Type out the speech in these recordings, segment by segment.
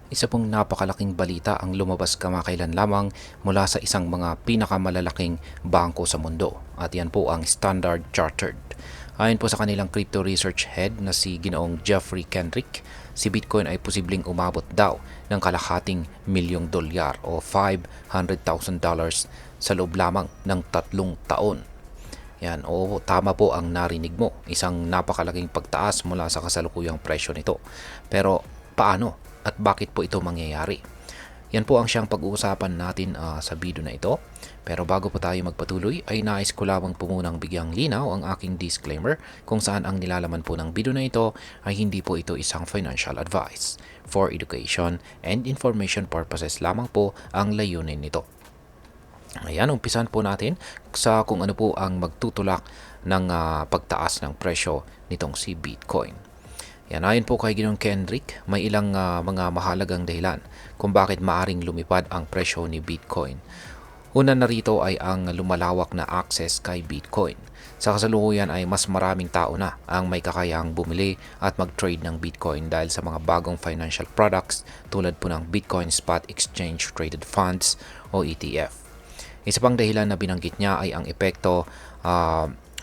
Isa pong napakalaking balita ang lumabas kamakailan lamang mula sa isang mga pinakamalalaking bangko sa mundo at yan po ang Standard Chartered. Ayon po sa kanilang crypto research head na si Ginoong Jeffrey Kendrick, si Bitcoin ay posibleng umabot daw ng kalahating milyong dolyar o $500,000 sa loob lamang ng 3 taon. Yan, oo, tama po ang narinig mo. Isang napakalaking pagtaas mula sa kasalukuyang presyo nito. Pero paano at bakit po ito mangyayari? Yan po ang siyang pag-uusapan natin sa video na ito. Pero bago po tayo magpatuloy ay nais ko lamang po munang bigyang linaw ang aking disclaimer kung saan ang nilalaman po ng video na ito ay hindi po ito isang financial advice. For education and information purposes lamang po ang layunin nito. Ayan, umpisan po natin sa kung ano po ang magtutulak ng pagtaas ng presyo nitong si Bitcoin. Yan, ayon po kay Ginoong Kendrick, may ilang mga mahalagang dahilan kung bakit maaring lumipad ang presyo ni Bitcoin. Una na rito ay ang lumalawak na access kay Bitcoin. Sa kasalukuyan ay mas maraming tao na ang may kakayahang bumili at mag-trade ng Bitcoin dahil sa mga bagong financial products tulad po ng Bitcoin Spot Exchange Traded Funds o ETF. Isa pang dahilan na binanggit niya ay ang epekto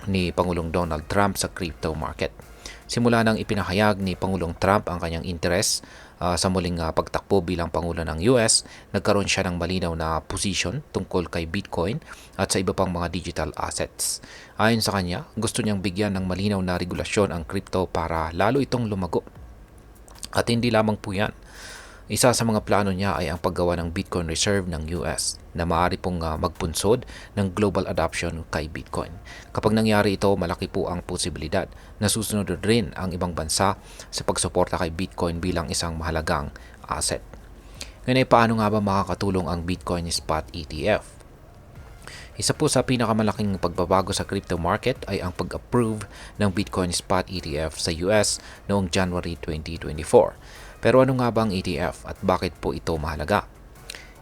ni Pangulong Donald Trump sa crypto market. Simula nang ipinahayag ni Pangulong Trump ang kanyang interes sa muling pagtakbo bilang Pangulo ng US, nagkaroon siya ng malinaw na position tungkol kay Bitcoin at sa iba pang mga digital assets. Ayon sa kanya, gusto niyang bigyan ng malinaw na regulasyon ang crypto para lalo itong lumago. At hindi lamang po yan. Isa sa mga plano niya ay ang paggawa ng Bitcoin Reserve ng US na maaari pong magpunsod ng global adoption kay Bitcoin. Kapag nangyari ito, malaki po ang posibilidad na susunod rin ang ibang bansa sa pagsuporta kay Bitcoin bilang isang mahalagang asset. Ngayon ay paano nga ba makakatulong ang Bitcoin Spot ETF? Isa po sa pinakamalaking pagbabago sa crypto market ay ang pag-approve ng Bitcoin Spot ETF sa US noong January 2024. Pero ano nga ba ang ETF at bakit po ito mahalaga?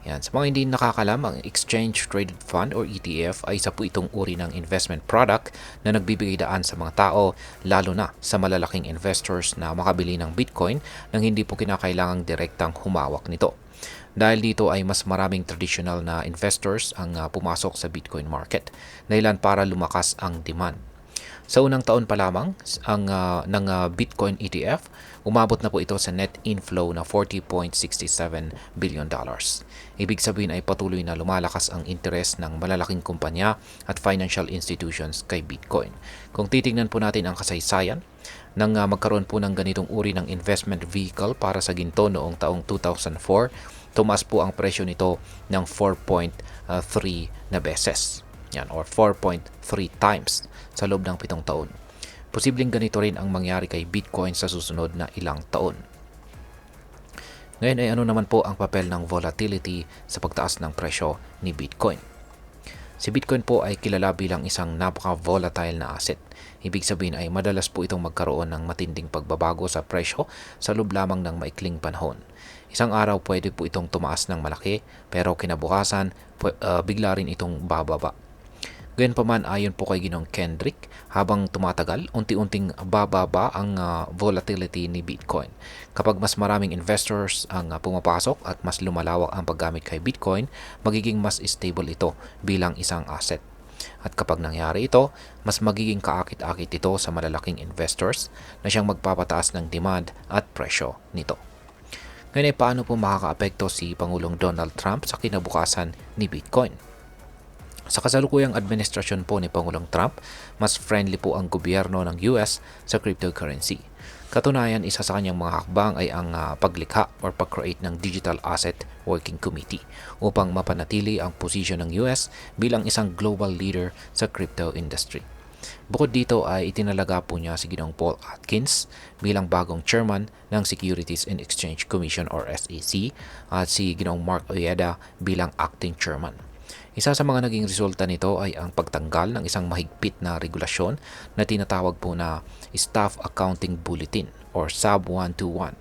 Yan, sa mga hindi nakakalam, ang Exchange Traded Fund or ETF ay isa po itong uri ng investment product na nagbibigay daan sa mga tao, lalo na sa malalaking investors na makabili ng Bitcoin nang hindi po kinakailangang direktang humawak nito. Dahil dito ay mas maraming traditional na investors ang pumasok sa Bitcoin market, dahilan para lumakas ang demand. Sa unang taon pa lamang ng Bitcoin ETF, umabot na po ito sa net inflow na $40.67 billion. Ibig sabihin ay patuloy na lumalakas ang interes ng malalaking kumpanya at financial institutions kay Bitcoin. Kung titingnan po natin ang kasaysayan, nang magkaroon po ng ganitong uri ng investment vehicle para sa ginto noong taong 2004, tumaas po ang presyo nito ng 4.3 na beses. Yan, or 4.3 times sa loob ng 7 taon. Posibleng ganito rin ang mangyari kay Bitcoin sa susunod na ilang taon. Ngayon ay ano naman po ang papel ng volatility sa pagtaas ng presyo ni Bitcoin? Si Bitcoin po ay kilala bilang isang napaka-volatile na asset. Ibig sabihin ay madalas po itong magkaroon ng matinding pagbabago sa presyo sa loob lamang ng maikling panahon. Isang araw pwede po itong tumaas ng malaki pero kinabukasan bigla rin itong bababa. Gayunpaman ayon po kay Ginoong Kendrick, habang tumatagal, unti-unting bababa ang volatility ni Bitcoin. Kapag mas maraming investors ang pumapasok at mas lumalawak ang paggamit kay Bitcoin, magiging mas stable ito bilang isang asset. At kapag nangyari ito, mas magiging kaakit-akit ito sa malalaking investors na siyang magpapataas ng demand at presyo nito. Ngayon ay paano po makakaapekto si Pangulong Donald Trump sa kinabukasan ni Bitcoin? Sa kasalukuyang administrasyon po ni Pangulong Trump, mas friendly po ang gobyerno ng US sa cryptocurrency. Katunayan, isa sa kanyang mga hakbang ay ang paglikha or pag-create ng Digital Asset Working Committee upang mapanatili ang posisyon ng US bilang isang global leader sa crypto industry. Bukod dito ay itinalaga po niya si Ginoong Paul Atkins bilang bagong chairman ng Securities and Exchange Commission or SEC at si Ginoong Mark Oyeda bilang acting chairman. Isa sa mga naging resulta nito ay ang pagtanggal ng isang mahigpit na regulasyon na tinatawag po na Staff Accounting Bulletin or SAB 121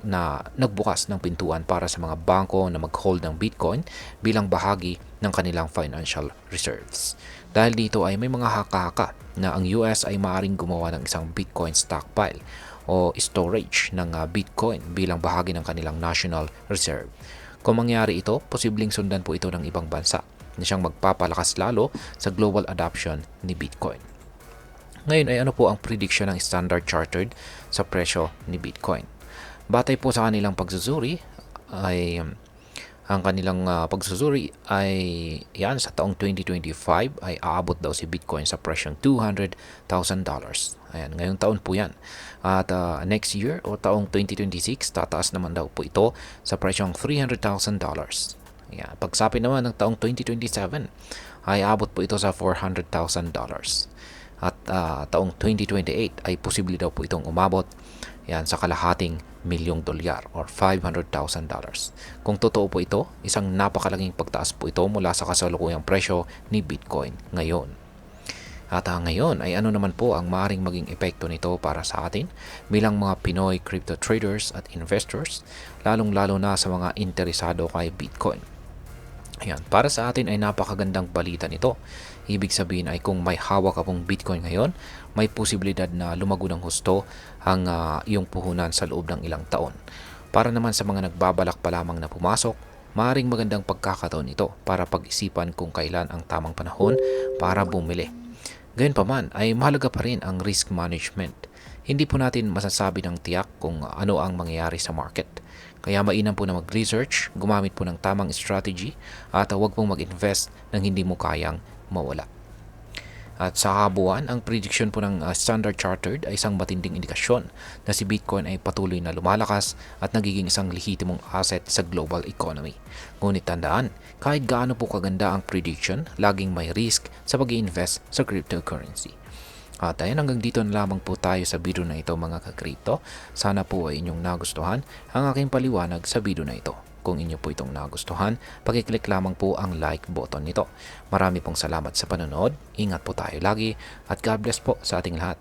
na nagbukas ng pintuan para sa mga bangko na mag-hold ng Bitcoin bilang bahagi ng kanilang financial reserves. Dahil dito ay may mga haka-haka na ang US ay maaaring gumawa ng isang Bitcoin stockpile o storage ng Bitcoin bilang bahagi ng kanilang national reserve. Kung mangyari ito, posibleng sundan po ito ng ibang bansa na siyang magpapalakas lalo sa global adoption ni Bitcoin. Ngayon ay ano po ang prediction ng Standard Chartered sa presyo ni Bitcoin? Batay po sa kanilang pagsusuri ay ang kanilang pagsusuri ay yan sa taong 2025 ay aabot daw si Bitcoin sa presyong $200,000. Ayan, ngayong taon po yan. At next year o taong 2026, tataas naman daw po ito sa presyong $300,000. Ayan, pagsapit naman ng taong 2027 ay aabot po ito sa $400,000. At taong 2028 ay posible daw po itong umabot yan sa kalahating $1,000,000 or $500,000. Kung totoo po ito, isang napakalaking pagtaas po ito mula sa kasalukuyang presyo ni Bitcoin ngayon. At ngayon ay ano naman po ang maaaring maging epekto nito para sa atin bilang mga Pinoy crypto traders at investors, lalong-lalo na sa mga interesado kay Bitcoin. Ayan, para sa atin ay napakagandang balita nito. Ibig sabihin ay kung may hawak ka pong Bitcoin ngayon, may posibilidad na lumago ng husto ang iyong puhunan sa loob ng ilang taon. Para naman sa mga nagbabalak pa lamang na pumasok, maaaring magandang pagkakataon ito para pag-isipan kung kailan ang tamang panahon para bumili. Gayunpaman ay mahalaga pa rin ang risk management. Hindi po natin masasabi ng tiyak kung ano ang mangyayari sa market. Kaya mainam po na mag-research, gumamit po ng tamang strategy at huwag pong mag-invest ng hindi mo kayang mawala. At sa kabuuan, ang prediction po ng Standard Chartered ay isang matinding indikasyon na si Bitcoin ay patuloy na lumalakas at nagiging isang lehitimong asset sa global economy. Ngunit tandaan, kahit gaano po kaganda ang prediction, laging may risk sa pag-i-invest sa cryptocurrency. At ayan, hanggang dito na lamang po tayo sa video na ito mga ka-crypto. Sana po ay inyong nagustuhan ang aking paliwanag sa video na ito. Kung inyo po itong nagustuhan, pakiclick lamang po ang like button nito. Marami pong salamat sa panonood, ingat po tayo lagi at God bless po sa ating lahat.